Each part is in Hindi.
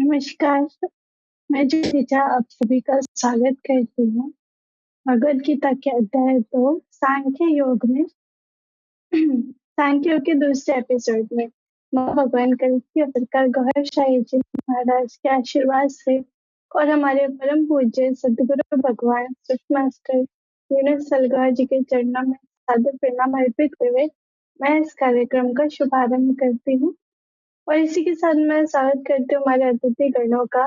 नमस्कार, मैं ज्योतिजा आप सभी का स्वागत करती हूँ। भगवद गीता के अध्याय 2 सांख्य योग में सांख्य योग के दूसरे एपिसोड में भगवान कल्कि अवतार गौहर शाही जी महाराज के आशीर्वाद से और हमारे परम पूज्य सदगुरु भगवान सुख मास्टर यूनुस सलगाह जी के चरणों में सादर प्रणाम अर्पित हुए मैं इस कार्यक्रम का शुभारंभ करती हूँ और इसी के साथ मैं स्वागत करती हूँ हमारे अतिथि गणों का।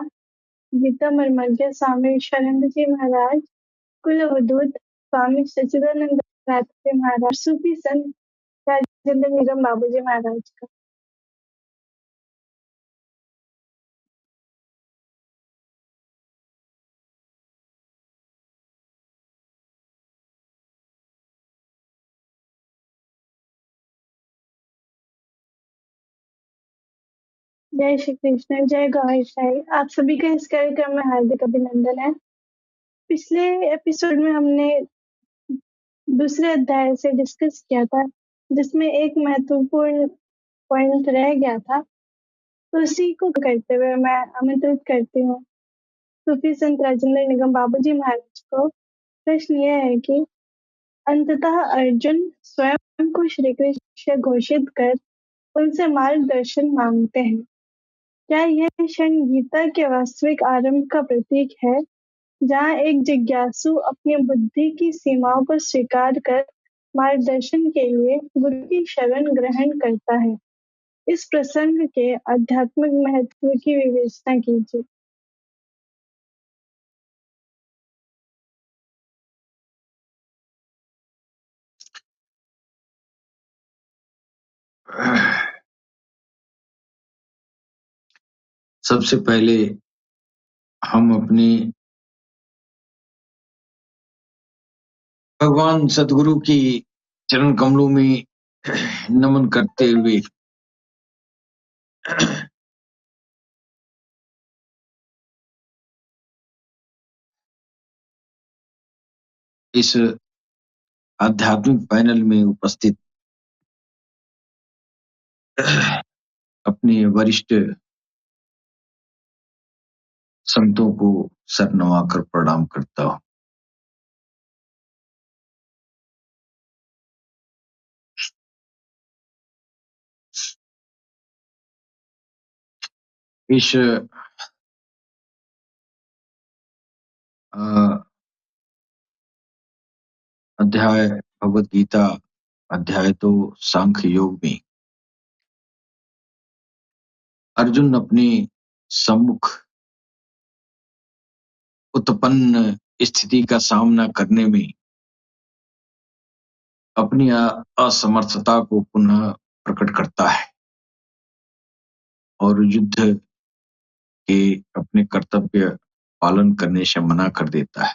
गीता मर्मज्ञ स्वामी ईश्वरानंद जी महाराज, कुल अवधूत स्वामी सच्चिदानंद जी महाराज, सूफी संत राजेंद्र निगम बाबू जी महाराज का। जय श्री कृष्ण, जय गौर शाही। आप सभी का इस कार्यक्रम में हार्दिक अभिनंदन है। पिछले एपिसोड में हमने दूसरे अध्याय से डिस्कस किया था, जिसमें एक महत्वपूर्ण पॉइंट रह गया था, तो उसी को करते हुए मैं आमंत्रित करती हूँ सूफी संत राजेंद्र निगम बाबू जी महाराज को। प्रश्न यह है कि अंततः अर्जुन स्वयं को श्री कृष्ण घोषित कर उनसे मार्गदर्शन मांगते हैं। क्या यह क्षण गीता के वास्तविक आरंभ का प्रतीक है, जहाँ एक जिज्ञासु अपनी बुद्धि की सीमाओं को स्वीकार कर मार्गदर्शन के लिए गुरु की शरण ग्रहण करता है? इस प्रसंग के आध्यात्मिक महत्व की विवेचना कीजिए। सबसे पहले हम अपने भगवान सदगुरु की चरण कमलों में नमन करते हुए इस आध्यात्मिक पैनल में उपस्थित अपने वरिष्ठ संतों को सर नवाकर प्रणाम करता हूँ। इस अध्याय भगवद गीता अध्याय 2 सांख्य योग में अर्जुन अपने सम्मुख उत्पन्न स्थिति का सामना करने में अपनी असमर्थता को पुनः प्रकट करता है और युद्ध के अपने कर्तव्य पालन करने से मना कर देता है।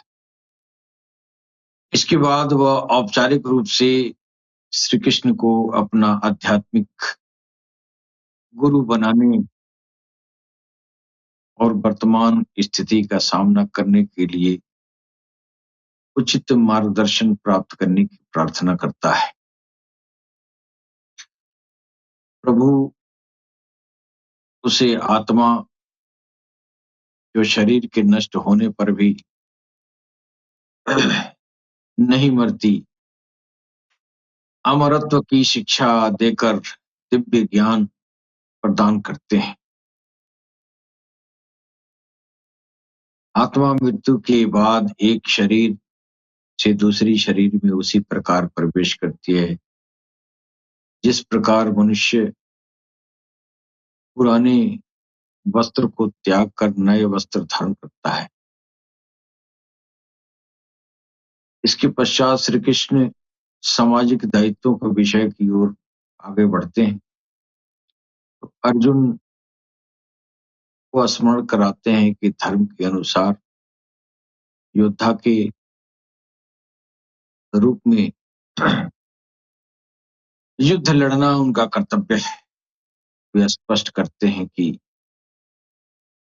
इसके बाद वह औपचारिक रूप से श्री कृष्ण को अपना आध्यात्मिक गुरु बनाने और वर्तमान स्थिति का सामना करने के लिए उचित मार्गदर्शन प्राप्त करने की प्रार्थना करता है। प्रभु उसे आत्मा जो शरीर के नष्ट होने पर भी नहीं मरती, अमरत्व की शिक्षा देकर दिव्य ज्ञान प्रदान करते हैं। आत्मा मृत्यु के बाद एक शरीर से दूसरी शरीर में उसी प्रकार प्रवेश करती है जिस प्रकार मनुष्य पुराने वस्त्र को त्याग कर नए वस्त्र धारण करता है। इसके पश्चात श्री कृष्ण सामाजिक दायित्वों के विषय की ओर आगे बढ़ते हैं। तो अर्जुन को स्मरण कराते हैं कि धर्म के अनुसार योद्धा के रूप में युद्ध लड़ना उनका कर्तव्य है। वे स्पष्ट करते हैं कि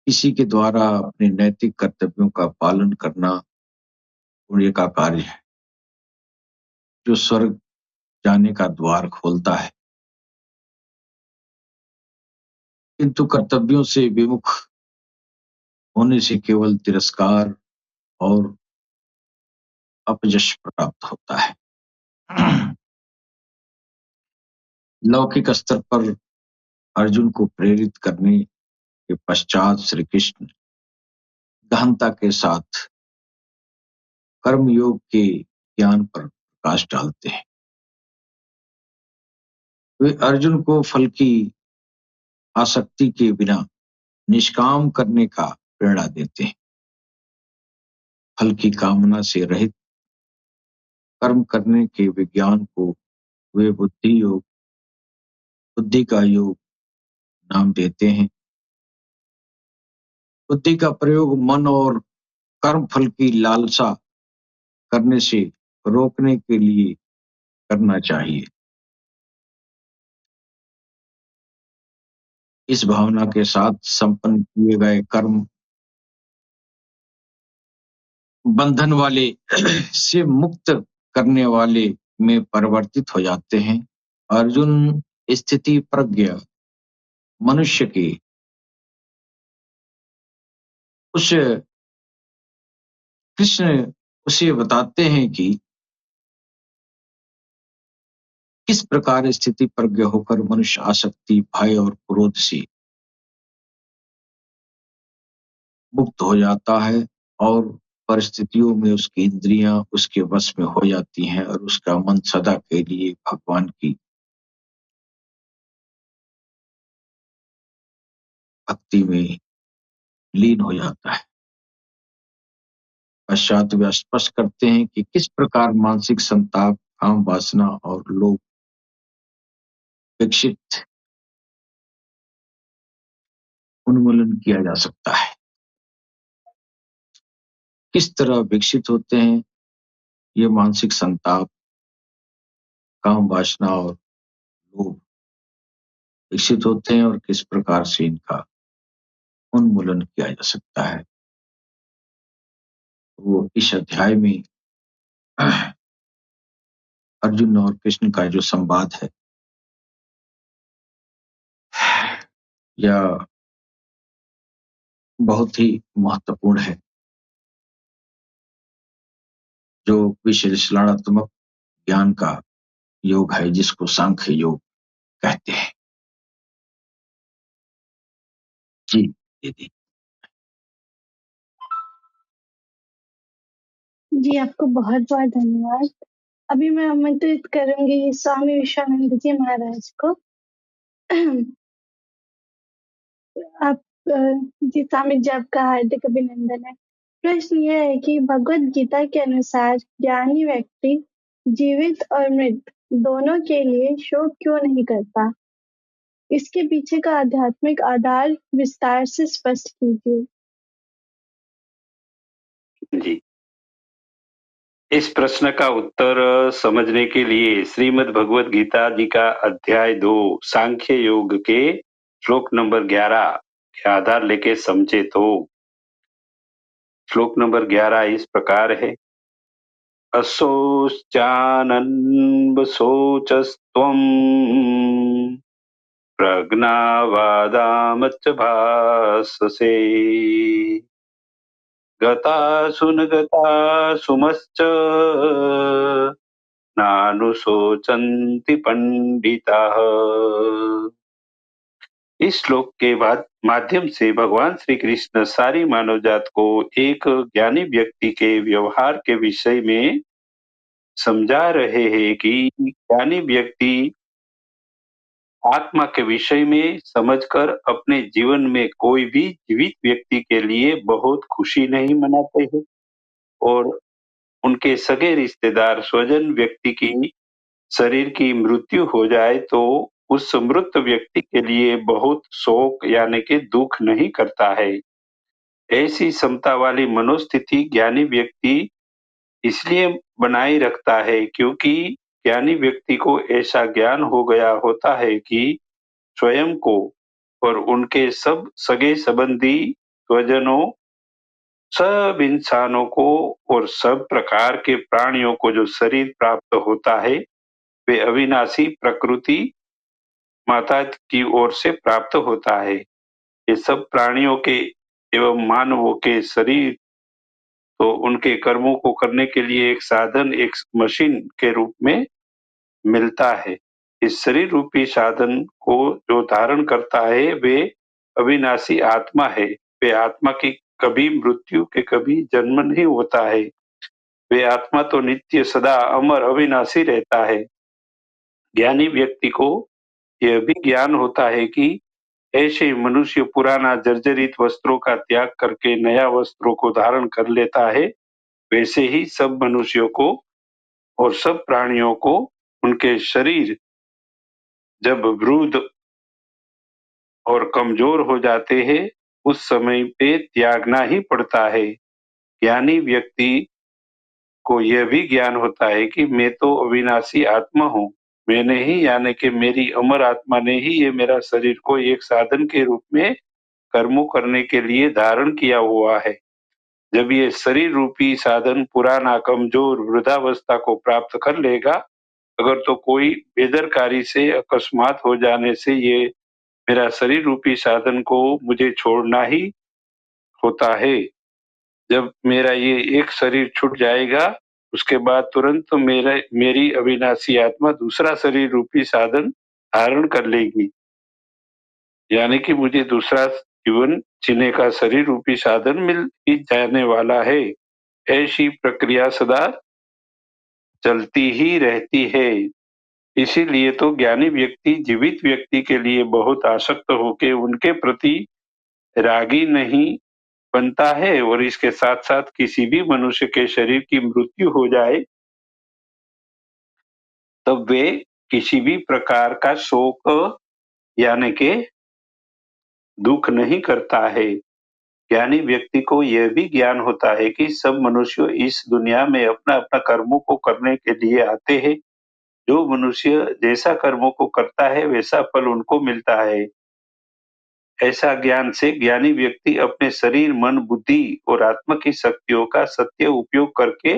किसी के द्वारा अपने नैतिक कर्तव्यों का पालन करना पुण्य का कार्य है जो स्वर्ग जाने का द्वार खोलता है, किंतु कर्तव्यों से विमुख होने से केवल तिरस्कार और अपयश प्राप्त होता है। लौकिक स्तर पर अर्जुन को प्रेरित करने के पश्चात श्री कृष्ण गहनता के साथ कर्मयोग के ज्ञान पर प्रकाश डालते हैं। वे अर्जुन को फल की आसक्ति के बिना निष्काम करने का प्रेरणा देते हैं। फल की कामना से रहित कर्म करने के विज्ञान को वे बुद्धि का योग नाम देते हैं। बुद्धि का प्रयोग मन और कर्म फल की लालसा करने से रोकने के लिए करना चाहिए। इस भावना के साथ संपन्न किए गए कर्म बंधन वाले से मुक्त करने वाले में परिवर्तित हो जाते हैं। अर्जुन स्थिति प्रज्ञ मनुष्य के उस कृष्ण उसे बताते हैं कि किस प्रकार स्थिति प्रज्ञ होकर मनुष्य आसक्ति, भय और क्रोध से मुक्त हो जाता है और परिस्थितियों में उसकी इंद्रियां उसके वश में हो जाती हैं और उसका मन सदा के लिए भगवान की भक्ति में लीन हो जाता है। पश्चात वे स्पष्ट करते हैं कि किस प्रकार मानसिक संताप, काम वासना और लोभ विकसित उन्मूलन किया जा सकता है। किस तरह विकसित होते हैं ये मानसिक संताप, काम वासना और लोभ विकसित होते हैं और किस प्रकार से इनका उन्मूलन किया जा सकता है, वो इस अध्याय में अर्जुन और कृष्ण का जो संवाद है यह बहुत ही महत्वपूर्ण है, जो विश्लेषणात्मक ज्ञान का योग है जिसको सांख्य योग कहते हैं। जी दीदी। जी, आपको बहुत बहुत धन्यवाद। अभी मैं आमंत्रित करूंगी स्वामी विश्वानंद जी महाराज को। आप जी स्वामी जी, आपका हार्दिक अभिनंदन है। प्रश्न यह है कि भगवत गीता के अनुसार ज्ञानी व्यक्ति जीवित और मृत दोनों के लिए शोक क्यों नहीं करता? इसके पीछे का आध्यात्मिक आधार विस्तार से स्पष्ट कीजिए। जी, इस प्रश्न का उत्तर समझने के लिए श्रीमद् भगवत गीता जी का अध्याय 2 सांख्य योग के श्लोक नंबर 11 के आधार लेके समझे तो श्लोक नंबर 11 इस प्रकार है। असोश्चानन्वशोचस्त्वम् प्रज्ञावादामच्च भाससे गतासु न गतासुमश्च नानुशोचन्ति पंडिताः। इस श्लोक के बाद माध्यम से भगवान श्री कृष्ण सारी मानव जात को एक ज्ञानी व्यक्ति के व्यवहार के विषय में समझा रहे हैं कि ज्ञानी व्यक्ति आत्मा के विषय में समझकर अपने जीवन में कोई भी जीवित व्यक्ति के लिए बहुत खुशी नहीं मनाते हैं और उनके सगे रिश्तेदार स्वजन व्यक्ति की शरीर की मृत्यु हो जाए तो उस मृत व्यक्ति के लिए बहुत शोक यानी कि दुख नहीं करता है। ऐसी समता वाली मनोस्थिति ज्ञानी व्यक्ति इसलिए बनाए रखता है क्योंकि ज्ञानी व्यक्ति को ऐसा ज्ञान हो गया होता है कि स्वयं को और उनके सब सगे संबंधी स्वजनों, सब इंसानों को और सब प्रकार के प्राणियों को जो शरीर प्राप्त होता है वे अविनाशी प्रकृति माता की ओर से प्राप्त होता है। ये सब प्राणियों के एवं मानवों के शरीर तो उनके कर्मों को करने के लिए एक साधन, एक मशीन के रूप में मिलता है। इस शरीर रूपी साधन को जो धारण करता है वे अविनाशी आत्मा है। वे आत्मा की कभी मृत्यु के कभी जन्म नहीं होता है। वे आत्मा तो नित्य सदा अमर अविनाशी रहता है। ज्ञानी व्यक्ति को यह भी ज्ञान होता है कि ऐसे मनुष्य पुराना जर्जरित वस्त्रों का त्याग करके नया वस्त्रों को धारण कर लेता है, वैसे ही सब मनुष्यों को और सब प्राणियों को उनके शरीर जब वृद्ध और कमजोर हो जाते हैं, उस समय पे त्यागना ही पड़ता है। ज्ञानी व्यक्ति को यह भी ज्ञान होता है कि मैं तो अविनाशी आत्मा हूँ। मैंने ही यानी कि मेरी अमर आत्मा ने ही ये मेरा शरीर को एक साधन के रूप में कर्मों करने के लिए धारण किया हुआ है। जब ये शरीर रूपी साधन पुराना कमजोर वृद्धावस्था को प्राप्त कर लेगा, अगर तो कोई बेदरकारी से अकस्मात हो जाने से ये मेरा शरीर रूपी साधन को मुझे छोड़ना ही होता है। जब मेरा ये एक शरीर छूट जाएगा, उसके बाद तुरंत मेरी अविनाशी आत्मा दूसरा शरीर रूपी साधन धारण कर लेगी। यानी कि मुझे दूसरा जीवन जीने का शरीर रूपी साधन मिल ही जाने वाला है। ऐसी प्रक्रिया सदा चलती ही रहती है। इसीलिए तो ज्ञानी व्यक्ति जीवित व्यक्ति के लिए बहुत आसक्त होके उनके प्रति रागी नहीं बनता है, और इसके साथ साथ किसी भी मनुष्य के शरीर की मृत्यु हो जाए तब वे किसी भी प्रकार का शोक यानी के दुख नहीं करता है। ज्ञानी व्यक्ति को यह भी ज्ञान होता है कि सब मनुष्य इस दुनिया में अपना अपना कर्मों को करने के लिए आते हैं। जो मनुष्य जैसा कर्मों को करता है वैसा फल उनको मिलता है। ऐसा ज्ञान से ज्ञानी व्यक्ति अपने शरीर, मन, बुद्धि और आत्मा की शक्तियों का सत्य उपयोग करके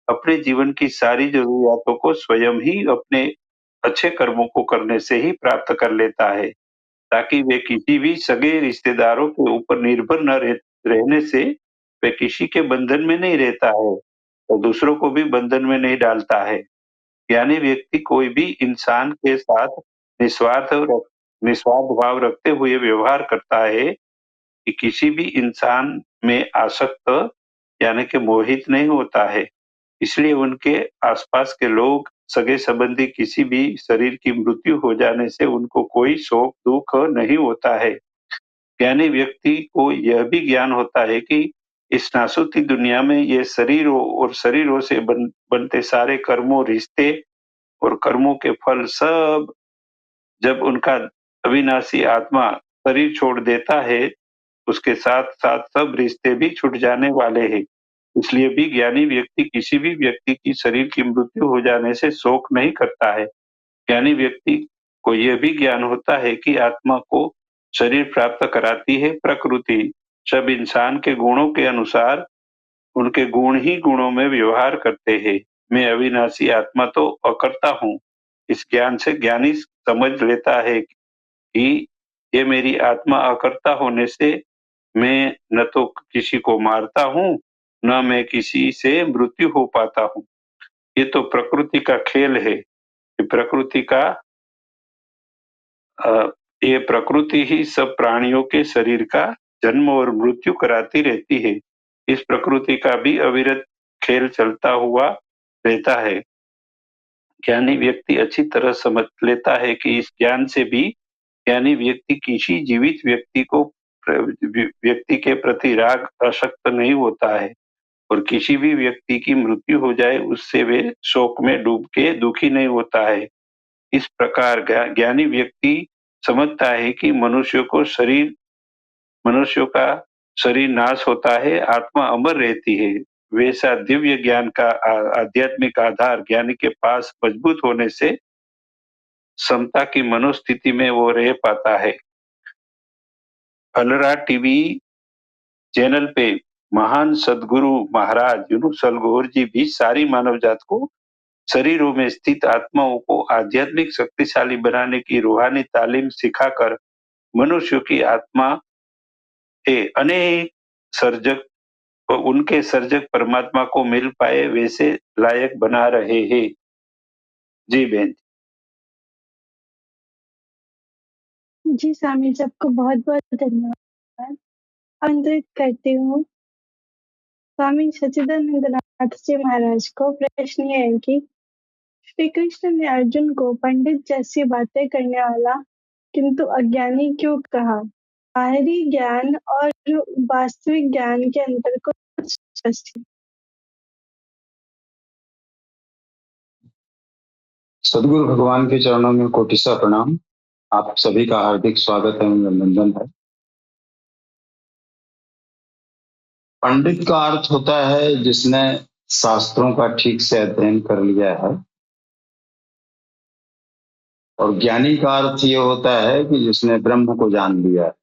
अपने जीवन की सारी जरूरियातों को स्वयं ही अपने अच्छे कर्मों को करने से ही प्राप्त कर लेता है, ताकि वे किसी भी सगे रिश्तेदारों के ऊपर निर्भर न रहने से वे किसी के बंधन में नहीं रहता है और दूसरों को भी बंधन में नहीं डालता है। ज्ञानी व्यक्ति कोई भी इंसान के साथ निस्वार्थ भाव रखते हुए व्यवहार करता है कि किसी भी इंसान में आसक्त यानी कि मोहित नहीं होता है। इसलिए उनके आसपास के लोग, सगे संबंधी किसी भी शरीर की मृत्यु हो जाने से उनको कोई शोक दुख नहीं होता है। ज्ञानी व्यक्ति को यह भी ज्ञान होता है कि इस नासुती दुनिया में ये शरीरों और शरीरों से बनते सारे कर्मों, रिश्ते और कर्मों के फल सब जब उनका अविनाशी आत्मा शरीर छोड़ देता है, उसके साथ-साथ सब रिश्ते भी छूट जाने वाले हैं। इसलिए भी ज्ञानी व्यक्ति किसी भी व्यक्ति की शरीर की मृत्यु हो जाने से शोक नहीं करता है। ज्ञानी व्यक्ति को यह भी ज्ञान होता है कि आत्मा को शरीर प्राप्त कराती है प्रकृति। सब इंसान के गुणों के अनुसार उनके गुण ही गुणों में व्यवहार करते हैं। मैं अविनाशी आत्मा तो अकर्ता हूँ। इस ज्ञान से ज्ञानी समझ लेता है कि ये मेरी आत्मा अकर्ता होने से मैं न तो किसी को मारता हूँ, न मैं किसी से मृत्यु हो पाता हूँ। ये तो प्रकृति का खेल है। ये प्रकृति ही सब प्राणियों के शरीर का जन्म और मृत्यु कराती रहती है। इस प्रकृति का भी अविरत खेल चलता हुआ रहता है। ज्ञानी व्यक्ति अच्छी तरह समझ लेता है कि इस ज्ञान से भी ज्ञानी व्यक्ति किसी जीवित व्यक्ति के प्रति राग आसक्त नहीं होता है, और किसी भी व्यक्ति की मृत्यु हो जाए उससे वे शोक में डूब के दुखी नहीं होता है। इस प्रकार ज्ञानी व्यक्ति समझता है कि मनुष्यों का शरीर नाश होता है, आत्मा अमर रहती है। वैसा दिव्य ज्ञान का आध्यात्मिक आधार ज्ञानी के पास मजबूत होने से समता की मनोस्थिति में वो रह पाता है। अलरा टीवी चैनल पे महान सदगुरु महाराज यूनुस अल गौहर जी भी सारी मानव जात को शरीरों में स्थित आत्माओं को आध्यात्मिक शक्तिशाली बनाने की रूहानी तालीम सिखाकर मनुष्य की आत्मा के अनेक सर्जक और उनके सर्जक परमात्मा को मिल पाए वैसे लायक बना रहे हैं। जी बहन। जी स्वामी जी, आपको बहुत-बहुत धन्यवाद। आमंत्रित करती हूँ स्वामी सच्चिदानंद नाथ जी महाराज को। प्रश्न ये है कि श्री कृष्ण ने अर्जुन को पंडित जैसी बातें करने वाला किंतु अज्ञानी क्यों कहा? बाहरी ज्ञान और वास्तविक ज्ञान के अंतर को स्पष्ट। सदगुरु भगवान के चरणों में कोटिसा प्रणाम। आप सभी का हार्दिक स्वागत एवं अभिनंदन है। पंडित का अर्थ होता है जिसने शास्त्रों का ठीक से अध्ययन कर लिया है, और ज्ञानी का अर्थ ये होता है कि जिसने ब्रह्म को जान लिया है।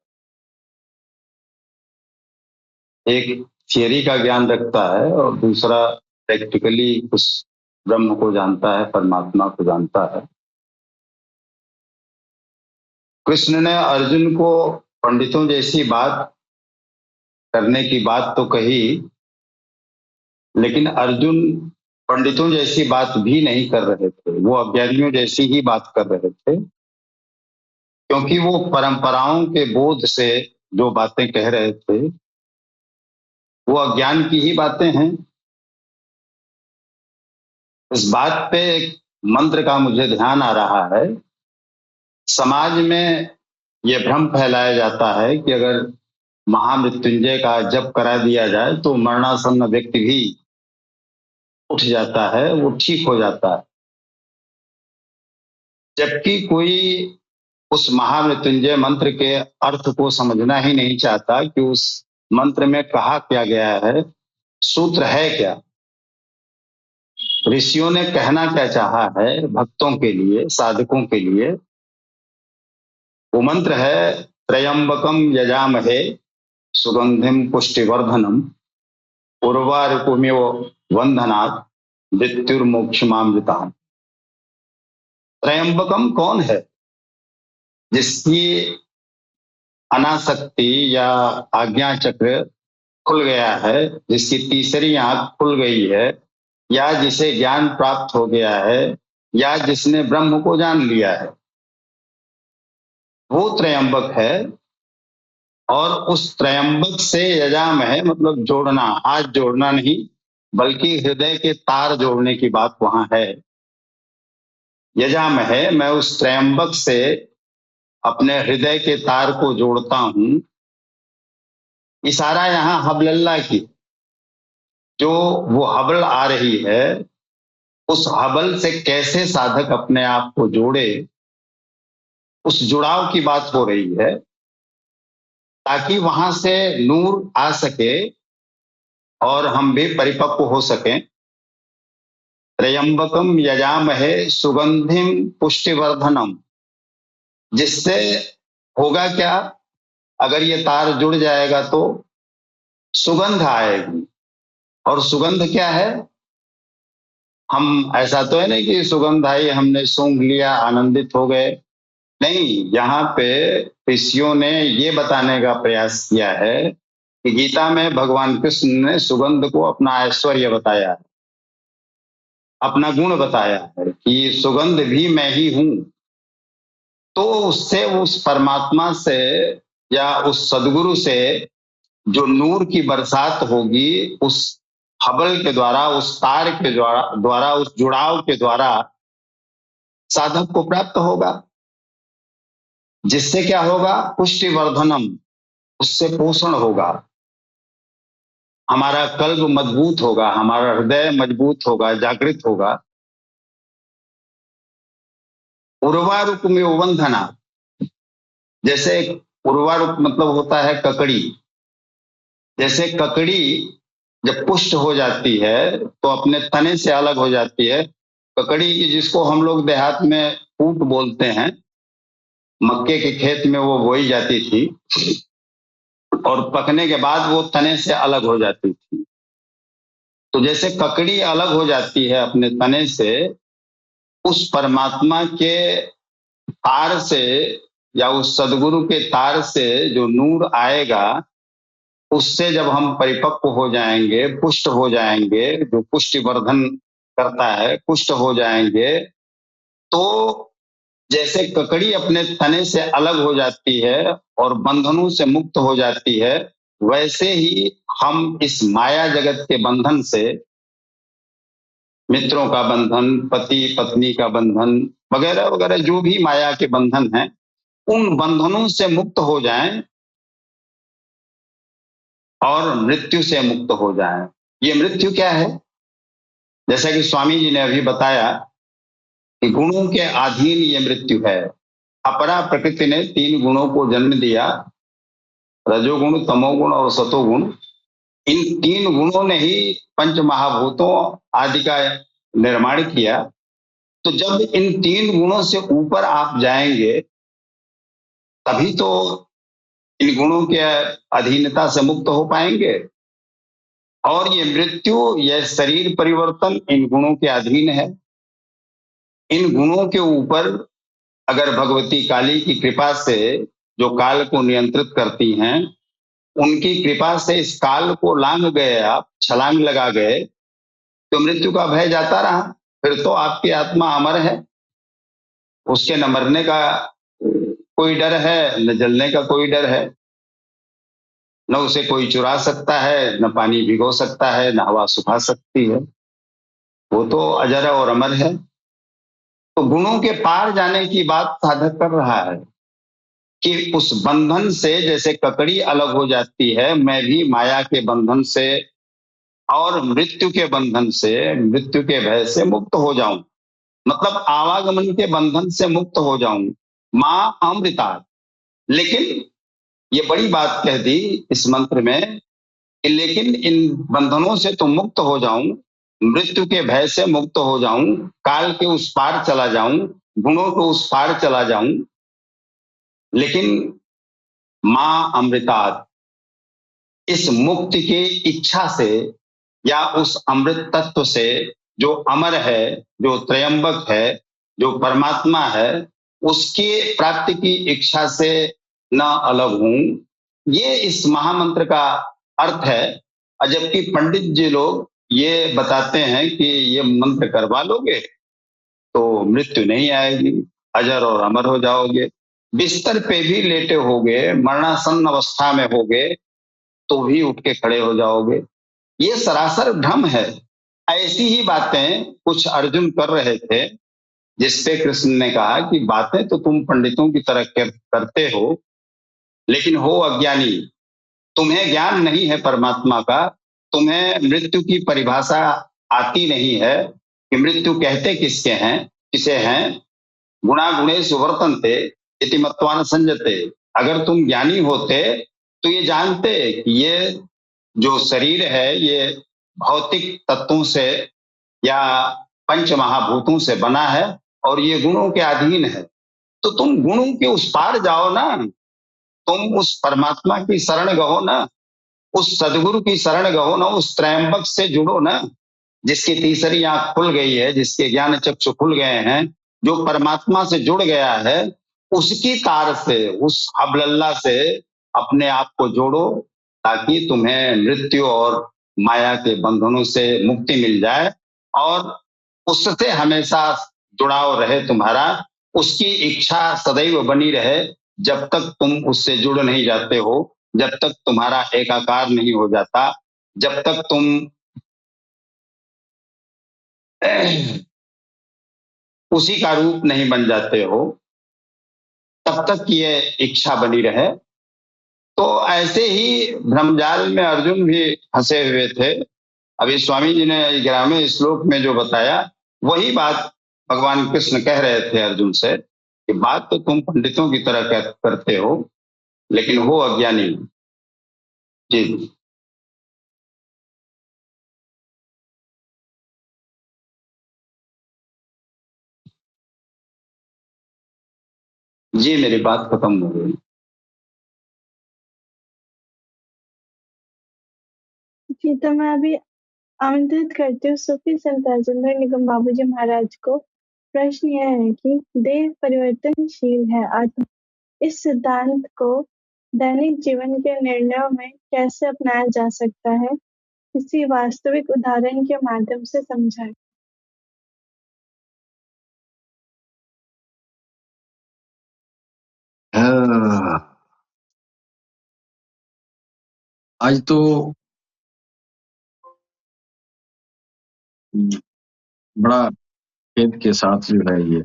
एक थियरी का ज्ञान रखता है और दूसरा प्रैक्टिकली उस ब्रह्म को जानता है, परमात्मा को जानता है। कृष्ण ने अर्जुन को पंडितों जैसी बात करने की बात तो कही, लेकिन अर्जुन पंडितों जैसी बात भी नहीं कर रहे थे, वो अज्ञानियों जैसी ही बात कर रहे थे, क्योंकि वो परंपराओं के बोध से जो बातें कह रहे थे वो अज्ञान की ही बातें हैं। इस बात पे एक मंत्र का मुझे ध्यान आ रहा है। समाज में ये भ्रम फैलाया जाता है कि अगर महामृत्युंजय का जप करा दिया जाए तो मरणासन्न व्यक्ति भी उठ जाता है, वो ठीक हो जाता है, जबकि कोई उस महामृत्युंजय मंत्र के अर्थ को समझना ही नहीं चाहता कि उस मंत्र में कहा क्या गया है, सूत्र है क्या, ऋषियों ने कहना क्या चाहा है भक्तों के लिए, साधकों के लिए। वो मंत्र है त्रयंबकम यजामहे सुगंधिम पुष्टिवर्धनम उर्वारुकमेव वंदनात् मृत्युर्मोक्षमामृतात्। त्रयंबकम कौन है? जिसकी अनासक्ति या आज्ञा चक्र खुल गया है, जिसकी तीसरी आंख खुल गई है, या जिसे ज्ञान प्राप्त हो गया है, या जिसने ब्रह्म को जान लिया है, वो त्रयंबक है। और उस त्रयंबक से यजाम है मतलब जोड़ना, हाथ जोड़ना नहीं बल्कि हृदय के तार जोड़ने की बात वहां है। यजाम है, मैं उस त्रयंबक से अपने हृदय के तार को जोड़ता हूं। इशारा यहां हबलल्ला की, जो वो हबल आ रही है, उस हबल से कैसे साधक अपने आप को जोड़े, उस जुड़ाव की बात हो रही है, ताकि वहां से नूर आ सके और हम भी परिपक्व हो सकें। त्रयंबकम यजामहे सुगंधिम पुष्टिवर्धनम, जिससे होगा क्या, अगर ये तार जुड़ जाएगा तो सुगंध आएगी। और सुगंध क्या है? हम ऐसा तो है नहीं कि सुगंध आई हमने सूंघ लिया आनंदित हो गए, नहीं। यहाँ पे ऋषियों ने ये बताने का प्रयास किया है कि गीता में भगवान कृष्ण ने सुगंध को अपना ऐश्वर्य बताया है, अपना गुण बताया है कि सुगंध भी मैं ही हूं। तो उससे उस परमात्मा से या उस सदगुरु से जो नूर की बरसात होगी, उस हबल के द्वारा, उस तार के द्वारा उस जुड़ाव के द्वारा साधक को प्राप्त होगा। जिससे क्या होगा? पुष्टिवर्धनम, उससे पोषण होगा, हमारा कल्ब मजबूत होगा, हमारा हृदय मजबूत होगा, जागृत होगा। उर्वारुक में उबंधना, जैसे उर्वारुक मतलब होता है ककड़ी। जैसे ककड़ी जब पुष्ट हो जाती है तो अपने तने से अलग हो जाती है। ककड़ी की, जिसको हम लोग देहात में कूट बोलते हैं, मक्के के खेत में वो बोई जाती थी और पकने के बाद वो तने से अलग हो जाती थी। तो जैसे ककड़ी अलग हो जाती है अपने तने से, उस परमात्मा के तार से या उस सदगुरु के तार से जो नूर आएगा, उससे जब हम परिपक्व हो जाएंगे, पुष्ट हो जाएंगे, जो पुष्टि वर्धन करता है, पुष्ट हो जाएंगे, तो जैसे ककड़ी अपने तने से अलग हो जाती है और बंधनों से मुक्त हो जाती है, वैसे ही हम इस माया जगत के बंधन से, मित्रों का बंधन, पति पत्नी का बंधन वगैरह वगैरह जो भी माया के बंधन हैं, उन बंधनों से मुक्त हो जाएं और मृत्यु से मुक्त हो जाएं। ये मृत्यु क्या है? जैसा कि स्वामी जी ने अभी बताया कि गुणों के अधीन ये मृत्यु है। अपरा प्रकृति ने 3 गुणों को जन्म दिया, रजोगुण, तमोगुण और सतोगुण। इन 3 गुणों ने ही पंच महाभूतों आदि का निर्माण किया। तो जब इन 3 गुणों से ऊपर आप जाएंगे, तभी तो इन गुणों के अधीनता से मुक्त हो पाएंगे। और ये मृत्यु, यह शरीर परिवर्तन इन गुणों के अधीन है। इन गुणों के ऊपर अगर भगवती काली की कृपा से, जो काल को नियंत्रित करती हैं, उनकी कृपा से इस काल को लांग गए, आप छलांग लगा गए, तो मृत्यु का भय जाता रहा। फिर तो आपकी आत्मा अमर है, उसके न मरने का कोई डर है, न जलने का कोई डर है, न उसे कोई चुरा सकता है, न पानी भिगो सकता है, न हवा सुखा सकती है। वो तो अजर और अमर है। तो गुणों के पार जाने की बात साधक कर रहा है कि उस बंधन से, जैसे ककड़ी अलग हो जाती है, मैं भी माया के बंधन से और मृत्यु के बंधन से, मृत्यु के भय से मुक्त हो जाऊं, मतलब आवागमन के बंधन से मुक्त हो जाऊं। मां अमृता। लेकिन ये बड़ी बात कह दी इस मंत्र में कि लेकिन इन बंधनों से तो मुक्त हो जाऊं, मृत्यु के भय से मुक्त हो जाऊं, काल के उस पार चला जाऊं, गुणों के उस पार चला जाऊं, लेकिन मां अमृतात्, इस मुक्ति की इच्छा से या उस अमृत तत्व से, जो अमर है, जो त्रयंबक है, जो परमात्मा है, उसकी प्राप्ति की इच्छा से न अलग हूं। ये इस महामंत्र का अर्थ है। और जबकि पंडित जी लोग ये बताते हैं कि ये मंत्र करवा लोगे तो मृत्यु नहीं आएगी, अजर और अमर हो जाओगे, बिस्तर पे भी लेटे होगे, मरणासन्न अवस्था में होगे तो भी उठ के खड़े हो जाओगे। ये सरासर भ्रम है। ऐसी ही बातें कुछ अर्जुन कर रहे थे, जिसपे कृष्ण ने कहा कि बातें तो तुम पंडितों की तरह करते हो, लेकिन हो अज्ञानी, तुम्हें ज्ञान नहीं है परमात्मा का, तुम्हें मृत्यु की परिभाषा आती नहीं है कि मृत्यु कहते किसके हैं, किसे हैं। गुणा गुणेश वर्तन्ते इति मत्वा न संजते। अगर तुम ज्ञानी होते तो ये जानते कि ये जो शरीर है ये भौतिक तत्वों से या पंच महाभूतों से बना है और ये गुणों के अधीन है। तो तुम गुणों के उस पार जाओ ना, तुम उस परमात्मा की शरण गहो ना, उस सदगुरु की शरण गहो ना, उस त्रयंबक से जुड़ो ना, जिसकी तीसरी आंख खुल गई है, जिसके ज्ञान चक्षु खुल गए हैं, जो परमात्मा से जुड़ गया है, उसकी तार से, उस हबलल्ला से अपने आप को जोड़ो, ताकि तुम्हें मृत्यु और माया के बंधनों से मुक्ति मिल जाए और उससे हमेशा जुड़ाव रहे तुम्हारा, उसकी इच्छा सदैव बनी रहे। जब तक तुम उससे जुड़ नहीं जाते हो, जब तक तुम्हारा एकाकार नहीं हो जाता, जब तक तुम उसी का रूप नहीं बन जाते हो, तब तक ये इच्छा बनी रहे। तो ऐसे ही भ्रमजाल में अर्जुन भी फंसे हुए थे। अभी स्वामी जी ने 11वें श्लोक में जो बताया, वही बात भगवान कृष्ण कह रहे थे अर्जुन से कि बात तो तुम पंडितों की तरह करते हो, लेकिन हो अज्ञानी। जी जी, मेरी बात खत्म हो गई। जी, तो मैं अभी आमंत्रित करती हूँ सूफी संत राजेंद्र निगम बाबूजी महाराज को। प्रश्न यह है कि देह परिवर्तनशील है, आत्मा इस सिद्धांत को दैनिक जीवन के निर्णयों में कैसे अपनाया जा सकता है, किसी वास्तविक उदाहरण के माध्यम से समझाएं। आज तो बड़ा खेद के साथ जो है ये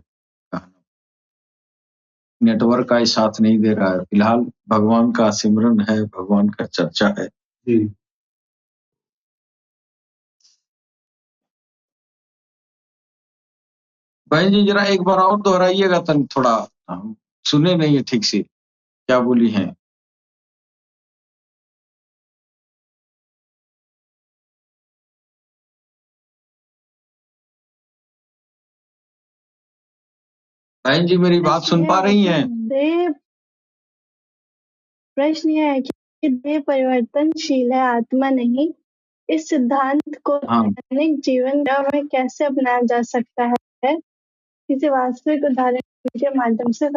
नेटवर्क का ही साथ नहीं दे रहा है। फिलहाल भगवान का सिमरन है, भगवान का चर्चा है। बहन जी जरा एक बार और दोहराइएगा तन थोड़ा, हम सुने नहीं है ठीक से क्या बोली हैं। बहन जी मेरी बात सुन पा रही हैं? प्रश्न यह है कि देह परिवर्तनशील है, आत्मा नहीं। इस सिद्धांत को हाँ दैनिक जीवन में कैसे अपनाया जा सकता है, किसी वास्तविक उदाहरण के माध्यम से।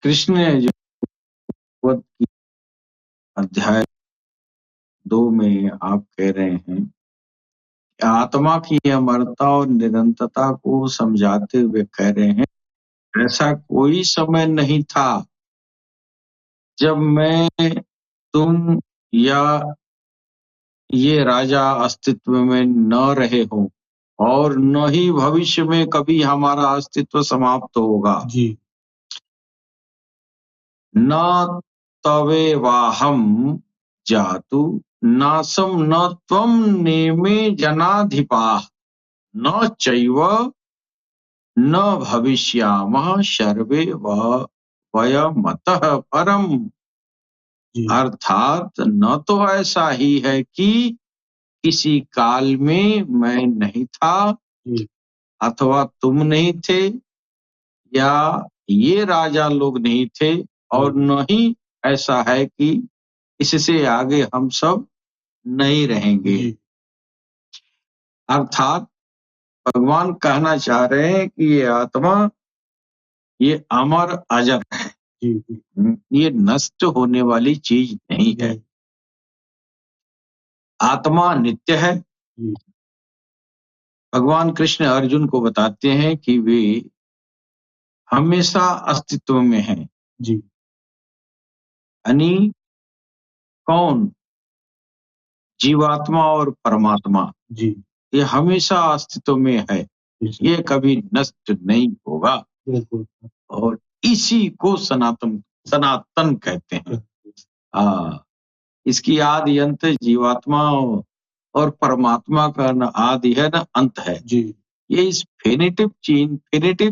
कृष्ण ने जो की अध्याय 2 में आप कह रहे हैं कि आत्मा की अमरता और निरंतरता को समझाते हुए कह रहे हैं, ऐसा कोई समय नहीं था जब मैं, तुम या ये राजा अस्तित्व में न रहे हो और न ही भविष्य में कभी हमारा अस्तित्व समाप्त होगा। जी न तवे वाहम जातु नासम न त्वम नेमे जनाधिपाः न चैव न भविष्यामः सर्वे वयमतः परम। जी अर्थात न तो ऐसा ही है कि किसी काल में मैं नहीं था जी अथवा तुम नहीं थे या ये राजा लोग नहीं थे, और न ही ऐसा है कि इससे आगे हम सब नहीं रहेंगे। जी अर्थात भगवान कहना चाह रहे हैं कि ये आत्मा ये अमर अजर है, जी ये नष्ट होने वाली चीज नहीं है। आत्मा नित्य है। जी भगवान कृष्ण अर्जुन को बताते हैं कि वे हमेशा अस्तित्व में हैं। जी यानी कौन? जीवात्मा और परमात्मा जी ये हमेशा अस्तित्व में है, ये कभी नष्ट नहीं होगा। बिल्कुल और इसी को सनातन कहते हैं। इसकी आदि अंत जीवात्मा और परमात्मा का न आदि है न अंत है। जी ये इस फिनिटिव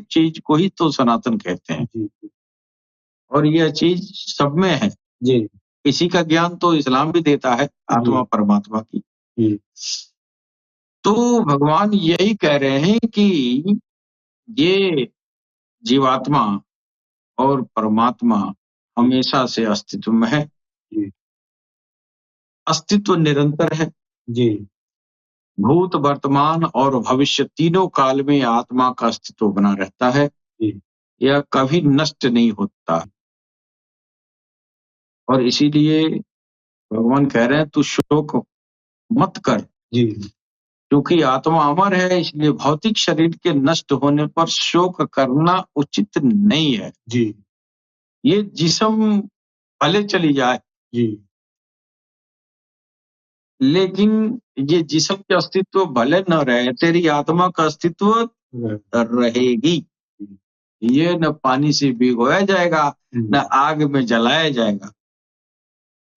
चीज को ही तो सनातन कहते हैं। जी और यह चीज सब में है। जी इसी का ज्ञान तो इस्लाम भी देता है, आत्मा परमात्मा की। जी तो भगवान यही कह रहे हैं कि ये जीवात्मा और परमात्मा हमेशा से अस्तित्व में है। जी अस्तित्व निरंतर है। जी भूत, वर्तमान और भविष्य तीनों काल में आत्मा का अस्तित्व बना रहता है। जी यह कभी नष्ट नहीं होता। और इसीलिए भगवान कह रहे हैं तू शोक मत कर, जी क्योंकि आत्मा अमर है, इसलिए भौतिक शरीर के नष्ट होने पर शोक करना उचित नहीं है। जी ये जिस्म भले चली जाए, जी लेकिन ये जिस्म के अस्तित्व भले न रहे, तेरी आत्मा का अस्तित्व रहेगी। ये न पानी से भिगोया जाएगा न आग में जलाया जाएगा।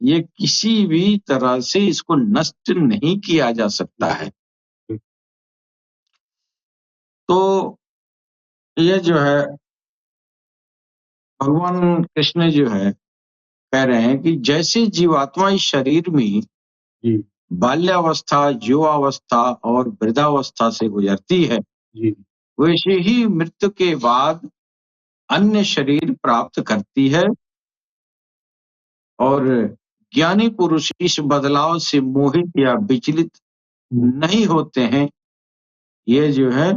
ये किसी भी तरह से इसको नष्ट नहीं किया जा सकता है। तो ये जो है भगवान कृष्ण जो है कह रहे हैं कि जैसे जीवात्मा इस शरीर में जी बाल्यावस्था, युवावस्था और वृद्धावस्था से गुजरती है, जी वैसे ही मृत्यु के बाद अन्य शरीर प्राप्त करती है। और ज्ञानी पुरुष इस बदलाव से मोहित या विचलित नहीं होते हैं। ये जो है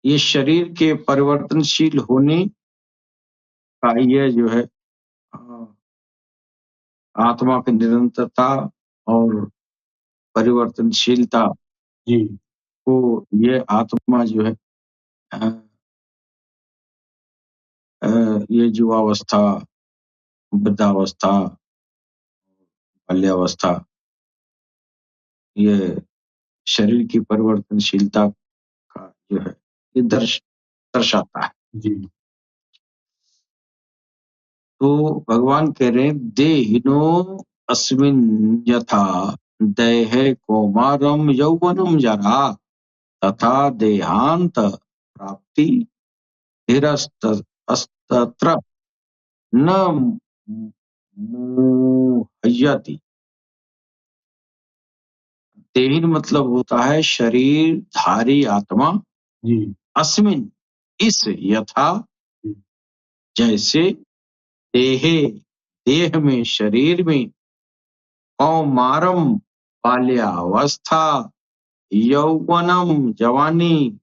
ये शरीर के परिवर्तनशील होने का ये जो है अ, आत्मा की निरंतरता और परिवर्तनशीलता जी को ये आत्मा जो है अ, ये युवावस्था, वृद्धावस्था, बाल्यावस्था, ये शरीर की परिवर्तनशीलता का जो है ये दर्शाता है। जी तो भगवान कह रहे हैं देहिनो अस्मिन् यथा देहे कौमारम यौवनम जरा तथा देहांत प्राप्ति धीरस्तत्र न मुह्यति। देहिन मतलब होता है शरीर धारी आत्मा, जी अस्मिन इस यथा जैसे देहे देह में शरीर में कौमारम बाल्यावस्था यौवनम जवानी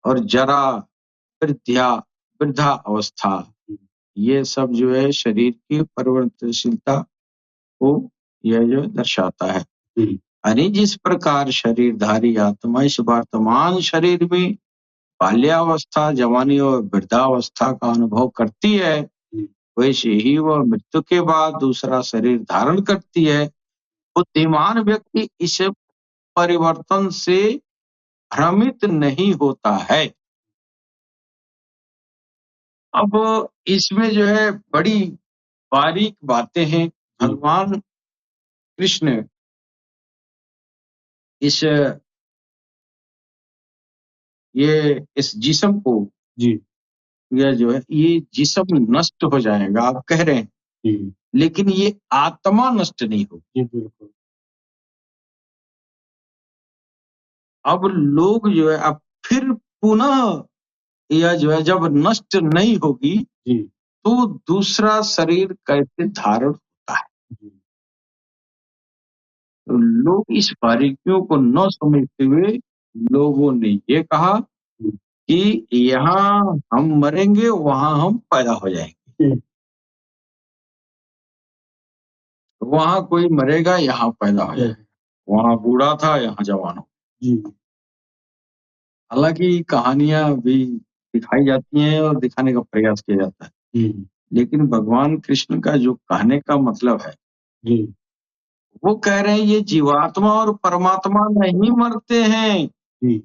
और जरा वृद्धा अवस्था, ये सब जो है शरीर की परिवर्तनशीलता को यह जो दर्शाता है। यानी जिस प्रकार शरीरधारी आत्मा इस वर्तमान शरीर में बाल्यावस्था, जवानी और वृद्धावस्था का अनुभव करती है, वैसे ही वह मृत्यु के बाद दूसरा शरीर धारण करती है। बुद्धिमान व्यक्ति इस परिवर्तन से भ्रमित नहीं होता है। अब इसमें जो है बड़ी बारीक बातें हैं। भगवान कृष्ण इस जिस्म को जी यह जो है ये जिस्म नष्ट हो जाएगा आप कह रहे हैं, जी लेकिन ये आत्मा नष्ट नहीं होगी। जी बिल्कुल अब लोग जो है अब फिर पुनः यह जो है जब नष्ट नहीं होगी जी तो दूसरा शरीर कैसे धारण होता है। जी तो लोग इस बारीकियों को न समझते हुए लोगों ने ये कहा कि यहाँ हम मरेंगे वहां हम पैदा हो जाएंगे, वहां कोई मरेगा यहाँ पैदा हो जाएगा, वहां बूढ़ा था यहाँ जवान हो। जी हालांकि कहानियां भी दिखाई जाती हैं और दिखाने का प्रयास किया जाता है, लेकिन भगवान कृष्ण का जो कहने का मतलब है जी वो कह रहे हैं ये जीवात्मा और परमात्मा नहीं मरते हैं। जी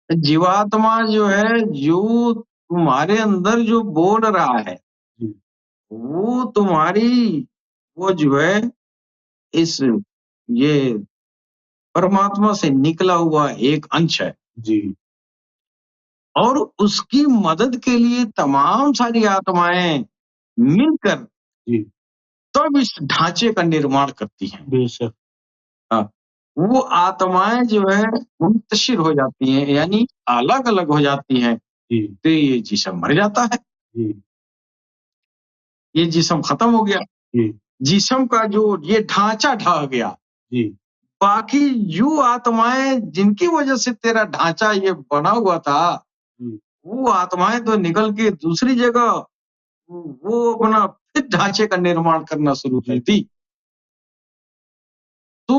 जीवात्मा जो है जो तुम्हारे अंदर जो बोल रहा है जी वो तुम्हारी वो जो है इस ये परमात्मा से निकला हुआ एक अंश है जी और उसकी मदद के लिए तमाम सारी आत्माएं मिलकर जी तब इस ढांचे का निर्माण करती हैं। बेशक हाँ, वो आत्माएं जो है मुंतशिर हो जाती हैं यानी अलग अलग हो जाती हैं जी तो ये जिस्म मर जाता है, जी ये जिस्म खत्म हो गया, जी जिस्म का जो ये ढांचा ढह गया। जी बाकी जो आत्माएं जिनकी वजह से तेरा ढांचा ये बना हुआ था वो आत्माएं तो निकल के दूसरी जगह वो अपना फिर ढांचे का निर्माण करना शुरू करती। तो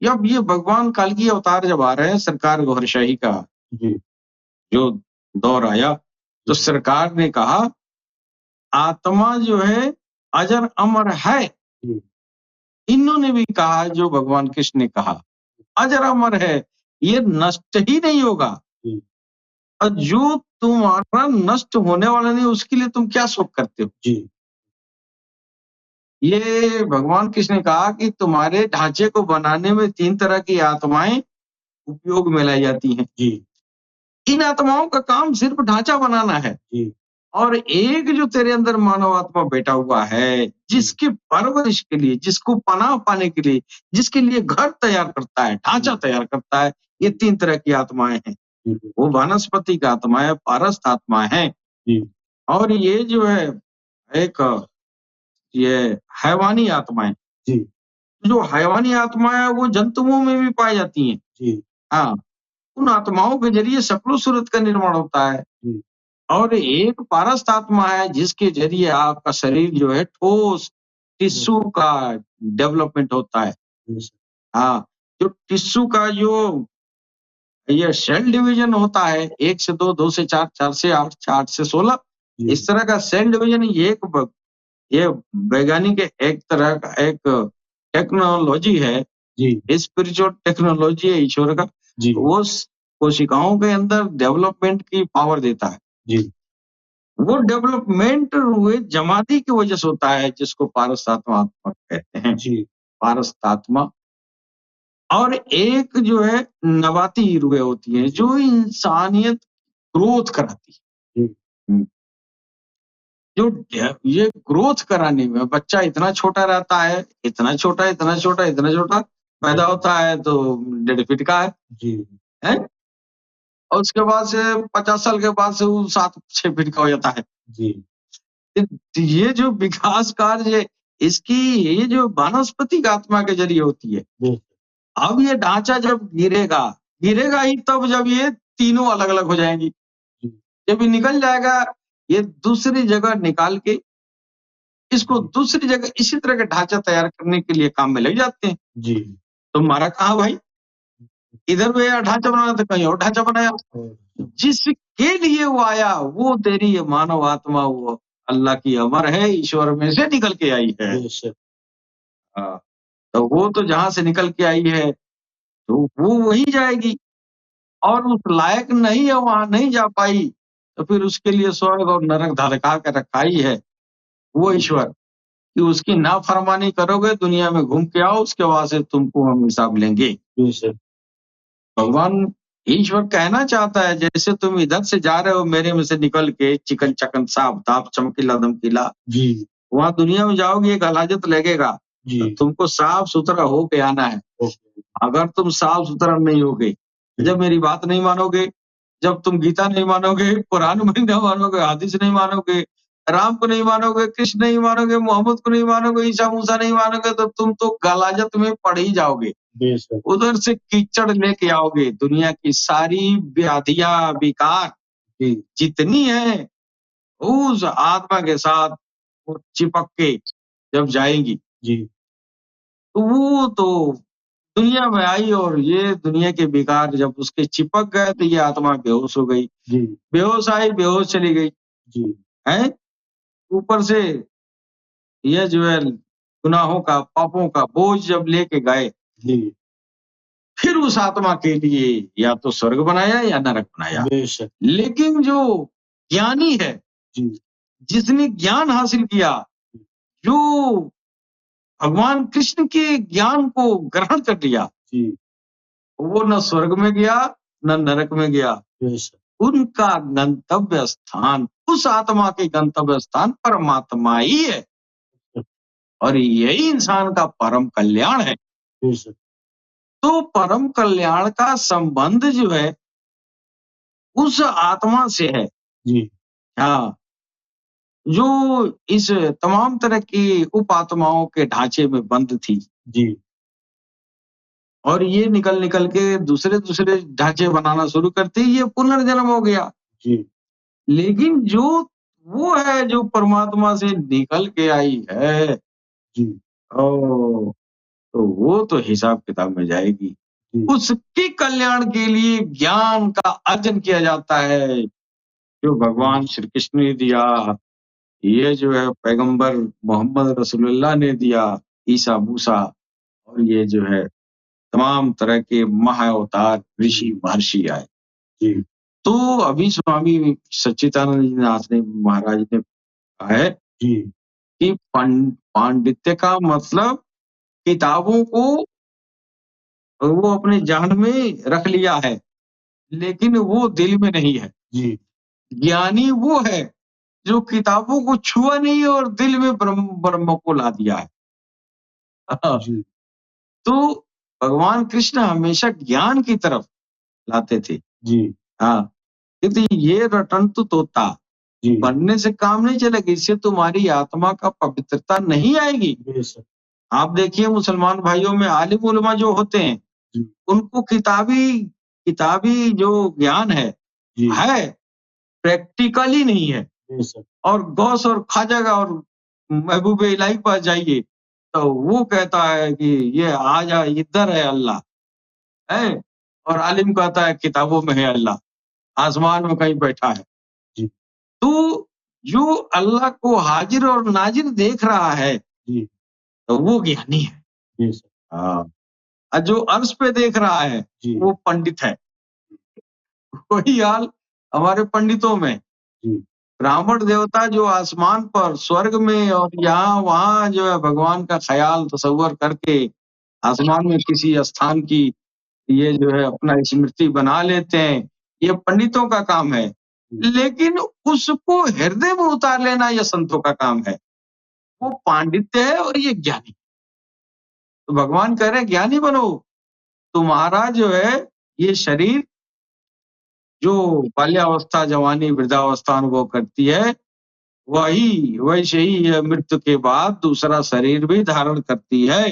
जब ये भगवान कल्कि अवतार जब आ रहे हैं सरकार गौरशाही का जी जो दौर आया तो सरकार ने कहा आत्मा जो है अजर अमर है। इन्होंने भी कहा जो भगवान कृष्ण ने कहा अजर अमर है, ये नष्ट ही नहीं होगा और जो तुम्हारा नष्ट होने वाला नहीं उसके लिए तुम क्या शोक करते हो। जी ये भगवान कृष्ण ने कहा कि तुम्हारे ढांचे को बनाने में 3 तरह की आत्माएं उपयोग में लाई जाती हैं। जी इन आत्माओं का काम सिर्फ ढांचा बनाना है जी और एक जो तेरे अंदर मानव आत्मा बैठा हुआ है जिसकी परवरिश के लिए, जिसको पनाह पाने के लिए, जिसके लिए घर तैयार करता है, ढांचा तैयार करता है, ये 3 तरह की आत्माएं हैं। वो वनस्पति का आत्मा है, पारस्थ आत्मा है और ये जो है एक ये हैवानी आत्माएं। जी जो हैवानी आत्मा है वो जंतुओं में भी पाई जाती हैं। जी हाँ, उन आत्माओं के जरिए शक्ल सूरत का निर्माण होता है। जी और एक पारस्त आत्मा है जिसके जरिए आपका शरीर जो है ठोस टिश्यू का डेवलपमेंट होता है। yes, हाँ, जो टिश्यू का जो ये सेल डिवीजन होता है 1 से 2, 2 से 4, 4 से 8, 8 से 16 जी इस तरह का सेल डिवीजन ये वैज्ञानिक एक तरह का एक टेक्नोलॉजी है, जी स्पिरिचुअल टेक्नोलॉजी है ईश्वर का। जी वो कोशिकाओं के अंदर डेवलपमेंट की पावर देता है। जी वो डेवलपमेंट हुए जमाती की वजह से होता है जिसको पारस्तात्मा आत्मा कहते हैं। जी पारस्तात्मा और एक जो है नबाती रूहें होती हैं जो इंसानियत ग्रोथ कराती है। जी जो ये ग्रोथ कराने में बच्चा इतना छोटा रहता है, इतना छोटा पैदा होता है तो 1.5 फीट का जी है और उसके बाद से 50 साल के बाद से वो 7-6 फीट का हो जाता है। जी तो ये जो विकास कार्य इसकी ये जो वानस्पतिक आत्मा के जरिए होती है। जी अब ये ढांचा जब गिरेगा ही तब जब ये तीनों अलग अलग हो जाएंगी। जी जब ये निकल जाएगा ये दूसरी जगह निकाल के इसको दूसरी जगह इसी तरह का ढांचा तैयार करने के लिए काम में लग जाते हैं। जी तुम्हारा कहा भाई इधर भी ढांचा बनाना था कहीं और ढांचा बनाया। जिसके लिए वो आया वो तेरी ये मानव आत्मा वो अल्लाह की अमर है, ईश्वर में से निकल के आई है। yes, हाँ, तो वो तो जहां से निकल के आई है तो वो वही जाएगी और उस लायक नहीं है वहां नहीं जा पाई तो फिर उसके लिए स्वर्ग और नरक धड़का के रखा ही है वो ईश्वर कि उसकी नाफरमानी करोगे दुनिया में घूम के आओ उसके बाद से तुमको हम हिसाब लेंगे। yes, भगवान ईश्वर कहना चाहता है जैसे तुम इधर से जा रहे हो मेरे में से निकल के चिकन चकन साफ दाप चमकीला दमकीला जी वहां दुनिया में जाओगे एक हलाजत लगेगा जी तो तुमको साफ सुथरा होके आना है। okay, अगर तुम साफ सुथरा नहीं होगे जब मेरी बात नहीं मानोगे जब तुम गीता नहीं मानोगे कुरान में नहीं मानोगे हदीस नहीं मानोगे राम को नहीं मानोगे कृष्ण नहीं मानोगे मोहम्मद को नहीं मानोगे ईसा मूसा नहीं मानोगे तो तुम तो गलाजत में पड़ ही जाओगे। yes, उधर से कीचड़ लेके आओगे दुनिया की सारी व्याधियां विकार जी जितनी है उस आत्मा के साथ वो चिपक के जब जाएंगी जी तो वो तो दुनिया में आई और ये दुनिया के विकार जब उसके चिपक गए तो ये आत्मा बेहोश हो गई। जी बेहोश आई बेहोश चली गई जी है ऊपर से ये जो है गुनाहों का पापों का बोझ जब लेके गए जी फिर उस आत्मा के लिए या तो स्वर्ग बनाया या नरक बनाया। बेशक लेकिन जो ज्ञानी है जी जिसने ज्ञान हासिल किया जो भगवान कृष्ण के ज्ञान को ग्रहण कर लिया जी वो न स्वर्ग में गया न नरक में गया बेशक उनका गंतव्य स्थान उस आत्मा के गंतव्य स्थान परमात्मा ही है और यही इंसान का परम कल्याण है। बेशक तो परम कल्याण का संबंध जो है उस आत्मा से है। जी हाँ, जो इस तमाम तरह की उप आत्माओं के ढांचे में बंद थी जी और ये निकल निकल के दूसरे दूसरे ढांचे बनाना शुरू करती ये पुनर्जन्म हो गया। जी लेकिन जो वो है जो परमात्मा से निकल के आई है जी ओ, तो वो तो हिसाब किताब में जाएगी। जी उसके कल्याण के लिए ज्ञान का अर्जन किया जाता है जो भगवान श्री कृष्ण ने दिया ये जो है पैगंबर मोहम्मद रसूलुल्लाह ने दिया ईसा मूसा और ये जो है तमाम तरह के महाअवतार ऋषि महर्षि आए। जी तो अभी स्वामी सच्चिदानंद नाथ ने महाराज ने कहा है जी कि पांडित्य का मतलब किताबों को वो अपने जहन में रख लिया है लेकिन वो दिल में नहीं है। जी ज्ञानी वो है जो किताबों को छुआ नहीं और दिल में ब्रह्म को ला दिया है। जी तो भगवान कृष्ण हमेशा ज्ञान की तरफ लाते थे। जी हाँ, क्योंकि ये रटन तो तोता जी बनने से काम नहीं चलेगा इससे तुम्हारी आत्मा का पवित्रता नहीं आएगी। बेशक आप देखिए मुसलमान भाइयों में आलिम उलमा जो होते हैं, जी। उनको किताबी जो ज्ञान है, जी। प्रैक्टिकली नहीं है। बेशक। और गौस और ख्वाजा और महबूब इलाही के पास जाइए, तो वो कहता है कि ये आजा इधर है अल्लाह, है? और आलिम कहता है किताबों में है अल्लाह, आसमान में कहीं बैठा है। जी। तो जो अल्लाह को हाजिर और नाजिर देख रहा है, जी। तो वो ज्ञानी है। बेशक। हाँ। और जो अर्श पे देख रहा है, जी। वो पंडित है। वही हाल हमारे पंडितों में। जी। ब्राह्मण देवता जो आसमान पर स्वर्ग में और यहाँ वहाँ जो है भगवान का ख्याल तसव्वुर करके आसमान में किसी स्थान की ये जो है अपना स्मृति बना लेते हैं, ये पंडितों का काम है। लेकिन उसको हृदय में उतार लेना ये संतों का काम है। वो पांडित्य है और ये ज्ञानी। तो भगवान कह रहे हैं ज्ञानी बनो। तुम्हारा जो है ये शरीर जो बाल्यावस्था, जवानी, वृद्धावस्था अनुभव करती है, वैसे ही यह मृत्यु के बाद दूसरा शरीर भी धारण करती है।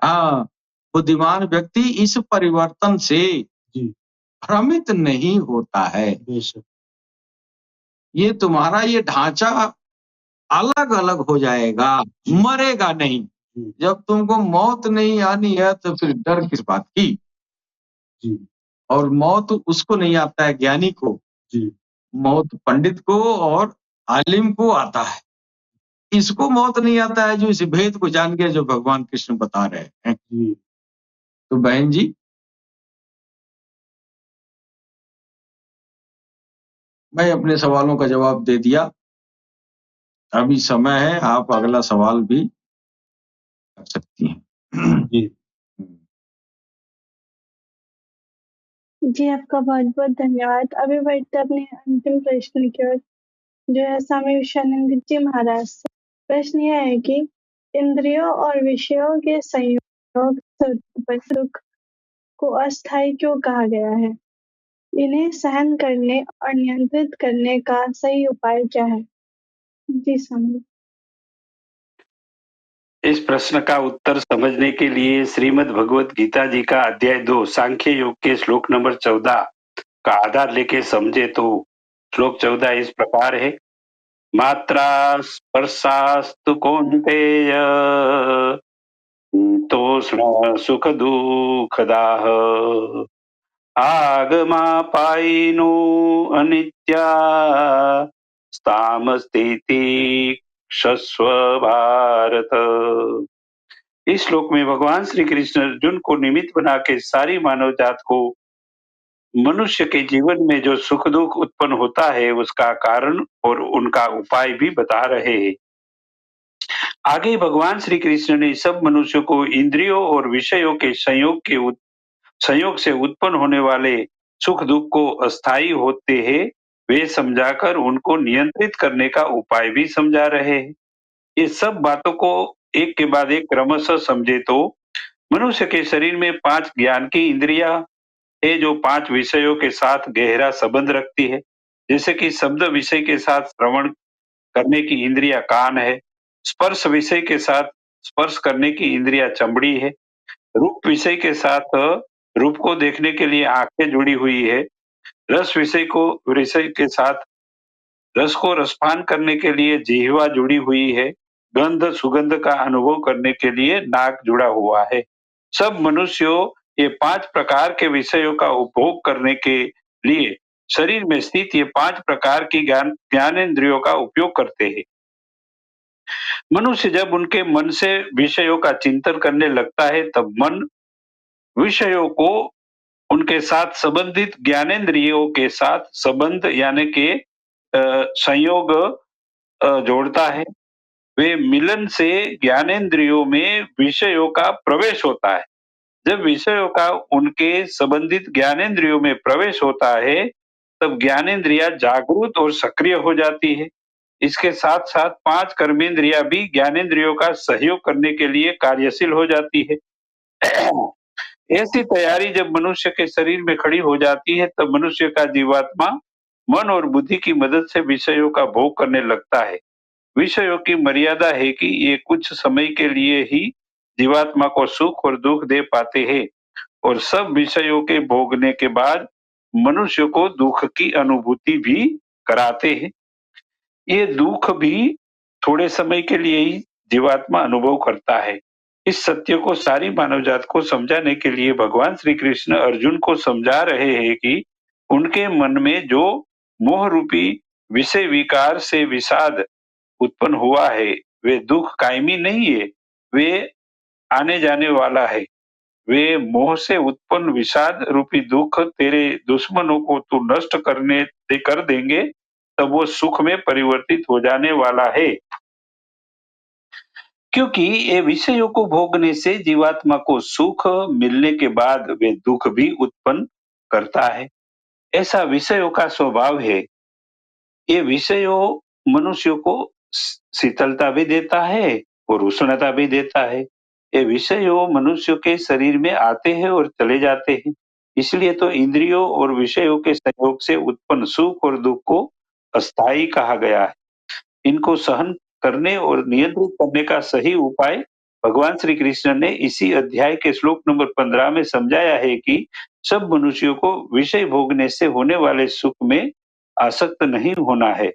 हाँ, बुद्धिमान व्यक्ति इस परिवर्तन से जी। भ्रमित नहीं होता है। बेशक। ये तुम्हारा ये ढांचा अलग-अलग हो जाएगा, मरेगा नहीं। जब तुमको मौत नहीं आनी है तो फिर डर किस बात की? जी। और मौत उसको नहीं आता है ज्ञानी को। जी। मौत पंडित को और आलिम को आता है। इसको मौत नहीं आता है जो इस भेद को जान गया जो भगवान कृष्ण बता रहे हैं। जी। तो बहन जी, मैं अपने सवालों का जवाब दे दिया। अभी समय है, आप अगला सवाल भी कर सकती हैं। जी। जी, आपका बहुत-बहुत धन्यवाद। अभी बढ़ते हैं अपने अंतिम प्रश्न की ओर, जो है स्वामी विश्वानंद जी महाराज से। प्रश्न यह है कि इंद्रियों और विषयों के संयोग से उत्पन्न सुख को अस्थायी क्यों कहा गया है? इन्हें सहन करने और नियंत्रित करने का सही उपाय क्या है? जी स्वामी। इस प्रश्न का उत्तर समझने के लिए श्रीमद् भगवत गीता जी का अध्याय 2 सांख्य योग के श्लोक नंबर 14 का आधार लेके समझे तो श्लोक 14 इस प्रकार है। मात्रा स्पर्शास्तु कौन्तेय शीतोष्ण सुख दुःखदाः आगमापायिनो अनित्या स्थामस्थिति क्षस्व भारत। इस श्लोक में भगवान श्री कृष्ण अर्जुन को निमित्त बना के सारी मानव जात को मनुष्य के जीवन में जो सुख दुख उत्पन्न होता है उसका कारण और उनका उपाय भी बता रहे हैं। आगे भगवान श्री कृष्ण ने सब मनुष्यों को इंद्रियों और विषयों के संयोग से उत्पन्न होने वाले सुख दुख को अस्थायी होते हैं वे समझाकर उनको नियंत्रित करने का उपाय भी समझा रहे हैं। ये सब बातों को एक के बाद एक क्रमशः समझे तो मनुष्य के शरीर में 5 ज्ञान की इंद्रियां है जो 5 विषयों के साथ गहरा संबंध रखती है। जैसे कि शब्द विषय के साथ श्रवण करने की इंद्रिया कान है, स्पर्श विषय के साथ स्पर्श करने की इंद्रिया चमड़ी है, रूप विषय के साथ रूप को देखने के लिए आंखें जुड़ी हुई है, रस विषय के साथ रस को रसपान करने के लिए जिह्वा जुड़ी हुई है, गंध सुगंध का अनुभव करने के लिए नाक जुड़ा हुआ है। सब मनुष्यों ये 5 प्रकार के विषयों का उपभोग करने के लिए शरीर में स्थित ये 5 प्रकार की ज्ञानेंद्रियों का उपयोग करते हैं। मनुष्य जब उनके मन से विषयों का चिंतन करने लगता है तब मन विषयों को उनके साथ संबंधित ज्ञानेंद्रियों के साथ संबंध यानी कि संयोग जोड़ता है। वे मिलन से ज्ञानेंद्रियों में विषयों का प्रवेश होता है। जब विषयों का उनके संबंधित ज्ञानेंद्रियों में प्रवेश होता है तब ज्ञानेंद्रियां जागृत और सक्रिय हो जाती है। इसके साथ साथ 5 कर्मेंद्रियां भी ज्ञानेंद्रियों का सहयोग करने के लिए कार्यशील हो जाती है। ऐसी तैयारी जब मनुष्य के शरीर में खड़ी हो जाती है तब मनुष्य का जीवात्मा मन और बुद्धि की मदद से विषयों का भोग करने लगता है। विषयों की मर्यादा है कि ये कुछ समय के लिए ही जीवात्मा को सुख और दुख दे पाते हैं और सब विषयों के भोगने के बाद मनुष्य को दुख की अनुभूति भी कराते हैं। ये दुख भी थोड़े समय के लिए ही जीवात्मा अनुभव करता है। इस सत्य को सारी मानव जात को समझाने के लिए भगवान श्री कृष्ण अर्जुन को समझा रहे हैं कि उनके मन में जो मोह रूपी विषय विकार से विषाद उत्पन्न हुआ है, वे दुख कायमी नहीं है, वे आने जाने वाला है। वे मोह से उत्पन्न विषाद रूपी दुख तेरे दुश्मनों को तू नष्ट कर देंगे, तब वो सुख में परिवर्तित हो जाने वाला है। क्योंकि ये विषयों को भोगने से जीवात्मा को सुख मिलने के बाद वे दुख भी उत्पन्न करता है। ऐसा विषयों का स्वभाव है। ये विषयों मनुष्यों को शीतलता भी देता है और उष्णता भी देता है। ये विषयों मनुष्य के शरीर में आते हैं और चले जाते हैं। इसलिए तो इंद्रियों और विषयों के संयोग से उत्पन्न सुख और दुख को अस्थायी कहा गया है। इनको सहन करने और नियंत्रित करने का सही उपाय भगवान श्री कृष्ण ने इसी अध्याय के श्लोक नंबर 15 में समझाया है कि सब मनुष्यों को विषय भोगने से होने वाले सुख में आसक्त नहीं होना है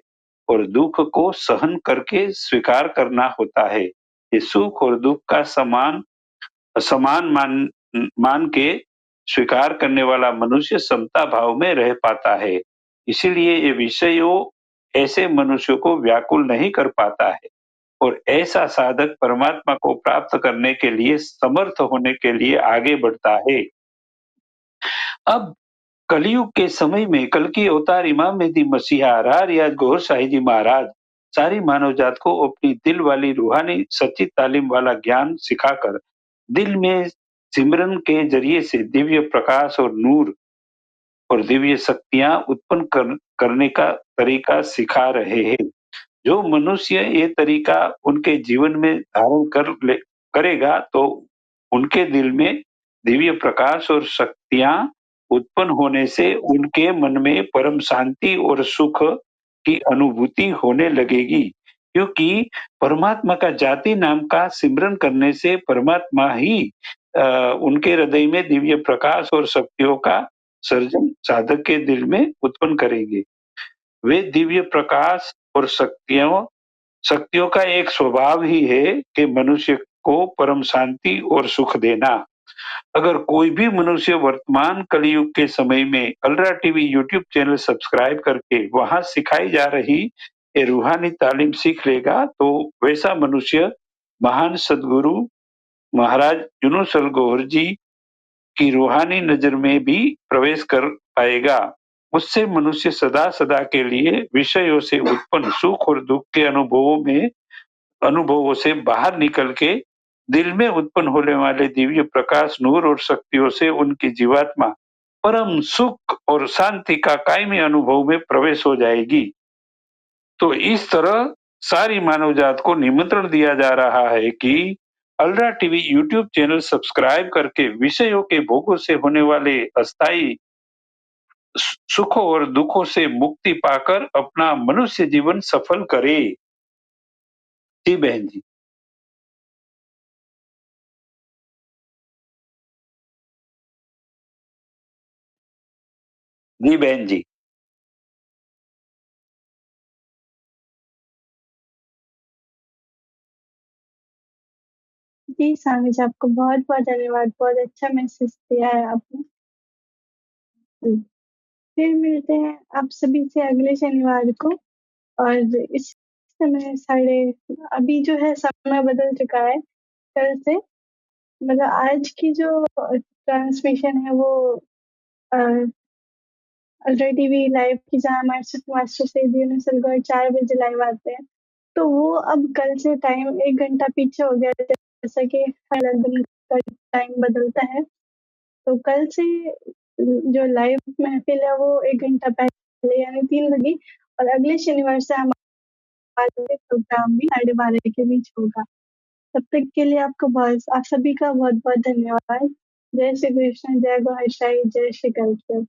और दुख को सहन करके स्वीकार करना होता है। ये सुख और दुख का समान मान के स्वीकार करने वाला मनुष्य समता भाव में रह पाता है। इसीलिए ये विषयों ऐसे मनुष्य को व्याकुल नहीं कर पाता है और ऐसा साधक परमात्मा को प्राप्त करने के लिए समर्थ होने के लिए आगे बढ़ता है। अब कलयुग के समय में कल की अवतार इमाम मेहदी मसीहा रारियाज गौहर शाही जी महाराज सारी मानव जात को अपनी दिल वाली रूहानी सच्ची तालीम वाला ज्ञान सिखाकर दिल में सिमरन के जरिए से दिव्य प्रकाश और नूर और दिव्य शक्तियां उत्पन्न करने का तरीका सिखा रहे हैं। जो मनुष्य ये तरीका उनके जीवन में धारण करेगा तो उनके दिल में दिव्य प्रकाश और शक्तियां उत्पन्न होने से उनके मन में परम शांति और सुख की अनुभूति होने लगेगी। क्योंकि परमात्मा का जाति नाम का सिमरन करने से परमात्मा ही उनके हृदय में दिव्य प्रकाश और शक्तियों का सर्जन साधक के दिल में उत्पन्न करेंगे। वे दिव्य प्रकाश और शक्तियों का एक स्वभाव ही है कि मनुष्य को परम शांति और सुख देना। अगर कोई भी मनुष्य वर्तमान कलयुग के समय में अलरा टीवी यूट्यूब चैनल सब्सक्राइब करके वहां सिखाई जा रही ये रूहानी तालीम सीख लेगा तो वैसा मनुष्य महान सदगुरु महाराज यूनुसल गौहर जी की रूहानी नजर में भी प्रवेश कर पाएगा। उससे मनुष्य सदा सदा के लिए विषयों से उत्पन्न सुख और दुख के अनुभवों से बाहर निकल के दिल में उत्पन्न होने वाले दिव्य प्रकाश नूर और शक्तियों से उनकी जीवात्मा परम सुख और शांति का कायमी अनुभव में प्रवेश हो जाएगी। तो इस तरह सारी मानव जात को निमंत्रण दिया जा रहा है कि अलरा टीवी यूट्यूब चैनल सब्सक्राइब करके विषयों के भोगों से होने वाले अस्थायी सुखों और दुखों से मुक्ति पाकर अपना मनुष्य जीवन सफल करे। जी बहन जी। जी बहन जी। जी स्वामी जी, आपको बहुत बहुत धन्यवाद। बहुत अच्छा मैसेज दिया है आपने। फिर मिलते हैं आप सभी से अगले शनिवार को। और इस समय अभी जो है समय बदल चुका है कल से। मतलब आज की जो ट्रांसमिशन है वो अलरा टीवी लाइव की, जहाँ मास्टर सैयद यूनुसल गौहर 4 बजे लाइव आते हैं, तो वो अब कल से टाइम 1 घंटा पीछे हो गया है, जैसा कि हर दिन का टाइम बदलता है। तो कल से जो लाइव महफिल है वो 1 घंटा पहले यानी 3 बजे, और अगले शनिवार से हमारे प्रोग्राम भी 12:30 के बीच होगा। तब तक के लिए आप सभी का बहुत बहुत धन्यवाद। जय श्री कृष्ण, जय गौहर शाही, जय श्री कल्चर।